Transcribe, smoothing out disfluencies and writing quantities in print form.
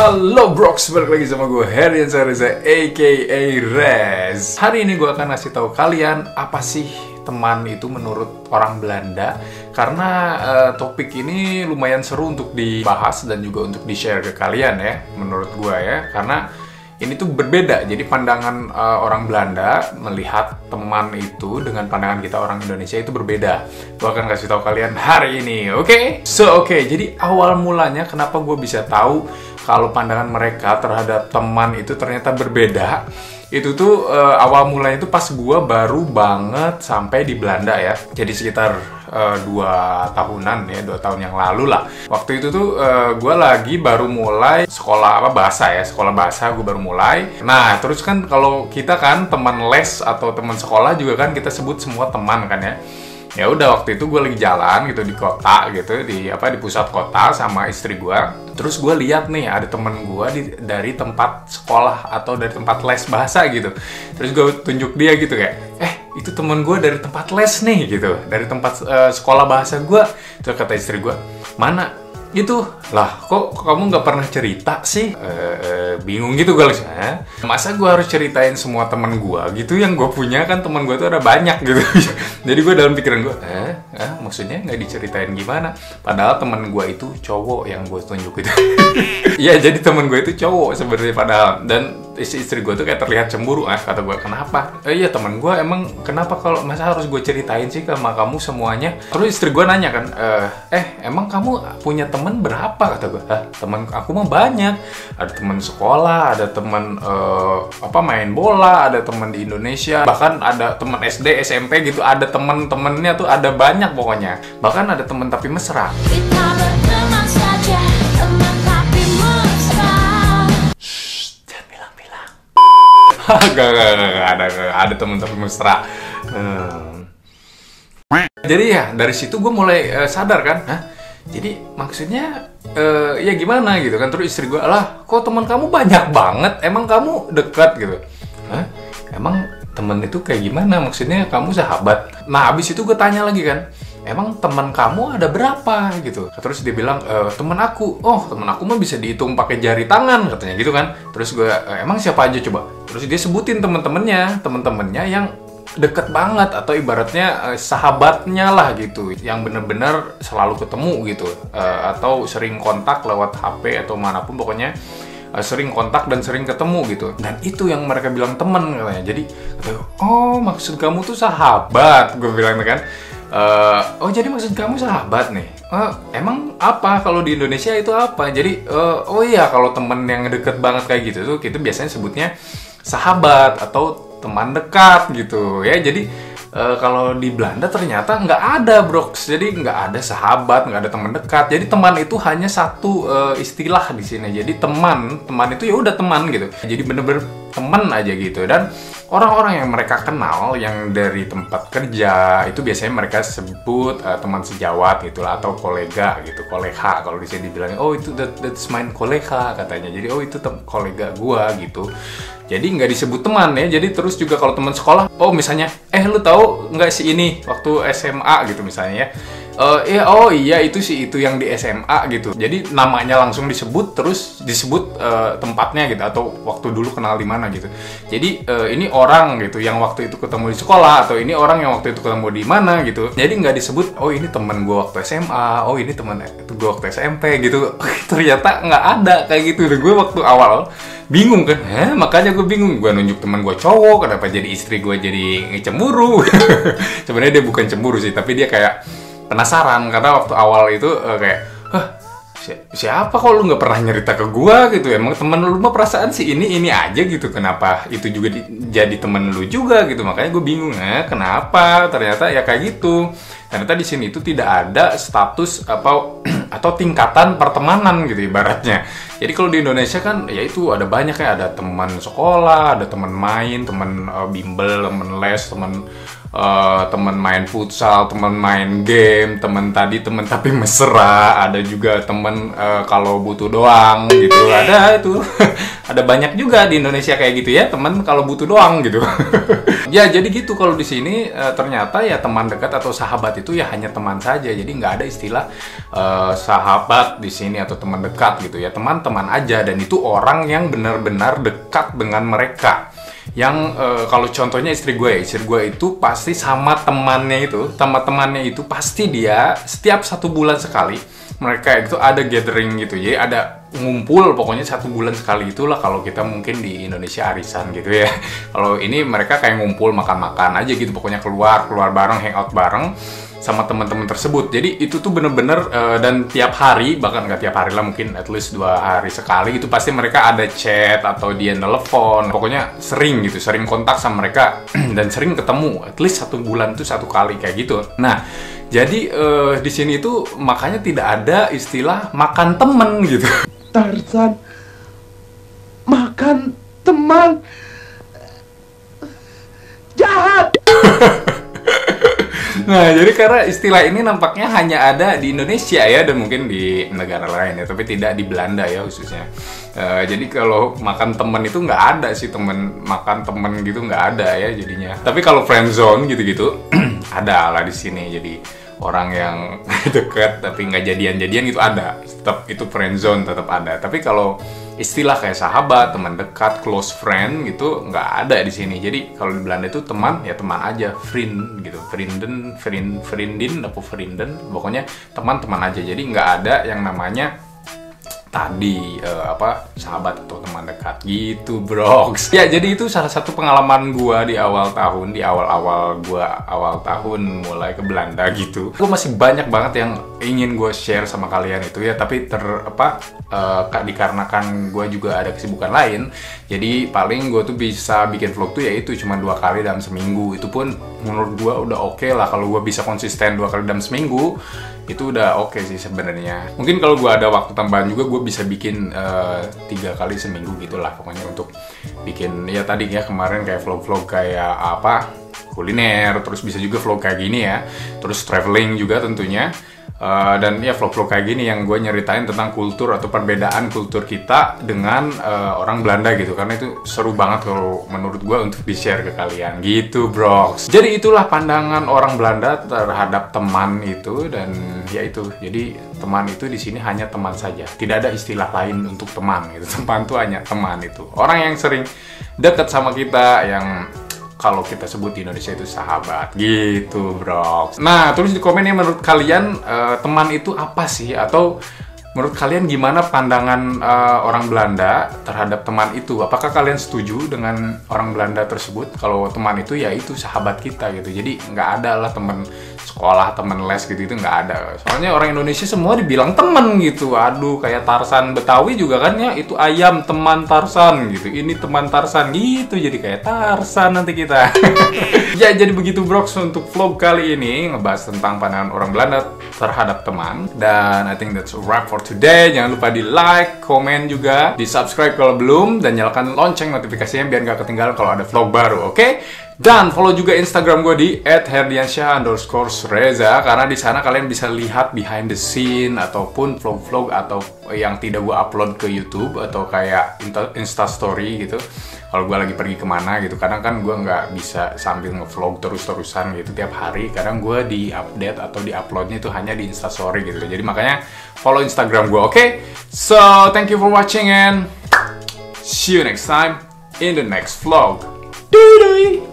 Halo Brox, balik lagi sama gue Herian Reza aka Rez. Hari ini gue akan ngasih tahu kalian apa sih teman itu menurut orang Belanda. Karena topik ini lumayan seru untuk dibahas dan juga untuk di-share ke kalian ya, menurut gue ya. Karena ini tuh berbeda, jadi pandangan orang Belanda melihat teman itu dengan pandangan kita orang Indonesia itu berbeda. Gue akan kasih tahu kalian hari ini, oke? Jadi awal mulanya kenapa gue bisa tahu kalau pandangan mereka terhadap teman itu ternyata berbeda. Itu tuh awal mulanya itu pas gue baru banget sampai di Belanda ya. Jadi sekitar 2 tahunan ya, 2 tahun yang lalu lah. Waktu itu tuh gue lagi baru mulai sekolah sekolah bahasa gue baru mulai. Nah terus kan kalau kita kan teman les atau teman sekolah juga kan kita sebut semua teman kan ya. Ya udah waktu itu gue lagi jalan gitu di kota gitu, di pusat kota sama istri gue. Terus gue lihat nih ada temen gue dari tempat sekolah atau dari tempat les bahasa gitu. Terus gue tunjuk dia gitu kayak, itu temen gue dari tempat les nih gitu, dari tempat sekolah bahasa gue. Terus kata istri gue, mana? Gitu lah, kok kamu nggak pernah cerita sih? Bingung gitu gue langsung, masa gue harus ceritain semua teman gue gitu? Yang gue punya kan teman gue tuh ada banyak gitu. Jadi gue dalam pikiran gue, maksudnya nggak diceritain gimana? Padahal teman gue itu cowok yang gue tunjuk gitu. Iya, jadi teman gue itu cowok sebenarnya padahal. Dan istri gue tuh kayak terlihat cemburu. Kata gue, kenapa? Iya teman gue, emang kenapa kalau masa harus gue ceritain sih sama kamu semuanya? Terus istri gue nanya kan, emang kamu punya teman berapa? Kata gue, teman aku mah banyak. Ada teman sekolah, ada teman main bola, ada teman di Indonesia, bahkan ada teman SD, SMP gitu, ada teman-temannya tuh ada banyak pokoknya. Bahkan ada teman tapi mesra. Kita berteman saja, teman tapi mesra. Jangan bilang-bilang. Gak ada teman tapi mesra. Jadi ya dari situ gue mulai sadar kan, jadi maksudnya ya gimana gitu kan. Terus istri gue, lah kok teman kamu banyak banget, emang kamu dekat gitu? Emang temen itu kayak gimana, maksudnya kamu sahabat? Nah abis itu gue tanya lagi kan, emang teman kamu ada berapa gitu? Terus dia bilang, temen aku mah bisa dihitung pakai jari tangan katanya gitu kan. Terus gue, emang siapa aja coba? Terus dia sebutin temen-temennya yang deket banget atau ibaratnya sahabatnya lah gitu, yang bener-bener selalu ketemu gitu, atau sering kontak lewat HP atau manapun pokoknya. Sering kontak dan sering ketemu gitu. Dan itu yang mereka bilang temen katanya. Jadi, oh maksud kamu tuh sahabat, gue bilang kan. Oh jadi maksud kamu sahabat nih? Emang apa kalau di Indonesia itu apa? Jadi, oh iya kalau temen yang deket banget kayak gitu tuh kita biasanya sebutnya sahabat atau teman dekat gitu ya. Jadi kalau di Belanda ternyata nggak ada Brox, jadi nggak ada sahabat, nggak ada teman dekat. Jadi teman itu hanya satu istilah di sini. Jadi teman itu ya udah teman gitu. Jadi bener-bener teman aja gitu. Dan orang-orang yang mereka kenal yang dari tempat kerja itu biasanya mereka sebut teman sejawat gitulah, atau kolega gitu, kolega kalau di sini dibilangnya, oh itu that's my kolega katanya. Jadi oh itu kolega gua gitu. Jadi nggak disebut teman ya. Jadi terus juga kalau teman sekolah, oh misalnya, lu tahu nggak si ini waktu SMA gitu misalnya ya. Iya itu yang di SMA gitu. Jadi namanya langsung disebut, terus disebut tempatnya gitu, atau waktu dulu kenal di mana gitu. Jadi ini orang gitu yang waktu itu ketemu di sekolah, atau ini orang yang waktu itu ketemu di mana gitu. Jadi nggak disebut, oh ini teman gue waktu SMA, oh ini teman gue waktu SMP gitu. Ternyata nggak ada kayak gitu. Dan gue waktu awal bingung kan, makanya gue bingung. Gue nunjuk teman gue cowok, kenapa jadi istri gue jadi cemburu? Sebenarnya dia bukan cemburu sih, tapi dia kayak penasaran karena waktu awal itu kayak, siapa kok lu nggak pernah nyerita ke gua gitu? Emang temen lu mah perasaan sih ini aja gitu, kenapa itu juga jadi temen lu juga gitu? Makanya gue bingung, kenapa? Ternyata ya kayak gitu. Ternyata di sini itu tidak ada status atau tingkatan pertemanan gitu ibaratnya. Jadi kalau di Indonesia kan ya itu ada banyak ya, ada teman sekolah, ada teman main, teman bimbel, teman les, teman temen main futsal, temen main game, temen tapi mesra, ada juga temen kalau butuh doang gitu, ada itu. Ada banyak juga di Indonesia kayak gitu ya, temen kalau butuh doang gitu. Ya jadi gitu, kalau di sini ternyata ya teman dekat atau sahabat itu ya hanya teman saja, jadi nggak ada istilah sahabat di sini atau teman dekat gitu ya, teman-teman aja, dan itu orang yang benar-benar dekat dengan mereka. Yang kalau contohnya istri gue itu pasti sama temannya itu pasti dia setiap 1 bulan sekali mereka itu ada gathering gitu ya, ada ngumpul, pokoknya 1 bulan sekali itulah. Kalau kita mungkin di Indonesia arisan gitu ya, kalau ini mereka kayak ngumpul makan-makan aja gitu, pokoknya keluar bareng, hangout bareng sama teman-teman tersebut. Jadi itu tuh bener-bener dan tiap hari, bahkan nggak tiap hari lah, mungkin at least 2 hari sekali itu pasti mereka ada chat atau dia nelfon, pokoknya sering kontak sama mereka dan sering ketemu, at least 1 bulan tuh 1 kali kayak gitu. Nah jadi di sini tuh makanya tidak ada istilah makan temen gitu. Tarzan makan teman, jahat. Nah, jadi karena istilah ini nampaknya hanya ada di Indonesia ya, dan mungkin di negara lain ya, tapi tidak di Belanda ya khususnya. Jadi kalau makan temen itu nggak ada sih, makan temen gitu nggak ada ya jadinya. Tapi kalau friendzone gitu-gitu ada lah di sini. Jadi orang yang deket tapi nggak jadian-jadian itu ada, tetap itu friendzone tetap ada. Tapi kalau istilah kayak sahabat, teman dekat, close friend gitu nggak ada di sini. Jadi kalau di Belanda itu teman ya teman aja, friend gitu, vriendin, pokoknya teman-teman aja. Jadi nggak ada yang namanya tadi sahabat atau teman dekat gitu, bro. Ya jadi itu salah satu pengalaman gua di awal tahun mulai ke Belanda gitu. Gua masih banyak banget yang ingin gua share sama kalian itu ya, tapi dikarenakan gua juga ada kesibukan lain, jadi paling gua tuh bisa bikin vlog tuh yaitu cuma 2 kali dalam seminggu. Itu pun menurut gua udah oke lah. Kalau gua bisa konsisten 2 kali dalam seminggu itu udah oke sih sebenarnya. Mungkin kalau gue ada waktu tambahan juga gue bisa bikin 3 kali seminggu gitulah pokoknya, untuk bikin ya tadi ya kemarin kayak vlog-vlog kayak kuliner, terus bisa juga vlog kayak gini ya, terus traveling juga tentunya. Dan ya vlog-vlog kayak gini yang gue nyeritain tentang kultur atau perbedaan kultur kita dengan orang Belanda gitu, karena itu seru banget kalau menurut gue untuk di-share ke kalian gitu, bro. Jadi itulah pandangan orang Belanda terhadap teman itu, dan ya itu, jadi teman itu di sini hanya teman saja, tidak ada istilah lain untuk teman gitu. Teman itu hanya teman, itu orang yang sering dekat sama kita, yang kalau kita sebut di Indonesia itu sahabat gitu, bro. Nah, tulis di komen ya menurut kalian teman itu apa sih? Atau menurut kalian gimana pandangan orang Belanda terhadap teman itu? Apakah kalian setuju dengan orang Belanda tersebut? Kalau teman itu ya itu sahabat kita gitu. Jadi nggak ada lah teman sekolah, teman les gitu, itu nggak ada. Soalnya orang Indonesia semua dibilang teman gitu. Aduh, kayak Tarsan Betawi juga kan ya, itu ayam teman Tarsan gitu. Ini teman Tarsan gitu, jadi kayak Tarsan nanti kita. Ya, jadi begitu, bro, untuk vlog kali ini ngebahas tentang pandangan orang Belanda terhadap teman. Dan I think that's a wrap for today. Jangan lupa di like, komen juga, di subscribe kalau belum, dan nyalakan lonceng notifikasinya biar nggak ketinggalan kalau ada vlog baru, oke? Dan follow juga Instagram gue di @herdiansyah_reza, karena di sana kalian bisa lihat behind the scene ataupun vlog-vlog atau yang tidak gue upload ke YouTube atau kayak Instastory gitu. Kalau gue lagi pergi kemana gitu, kadang kan gue nggak bisa sambil nge-vlog terus-terusan gitu tiap hari. Kadang gue di-update atau di-uploadnya itu hanya di Instastory gitu. Jadi makanya follow Instagram gue, oke? So, thank you for watching and see you next time in the next vlog. Doei!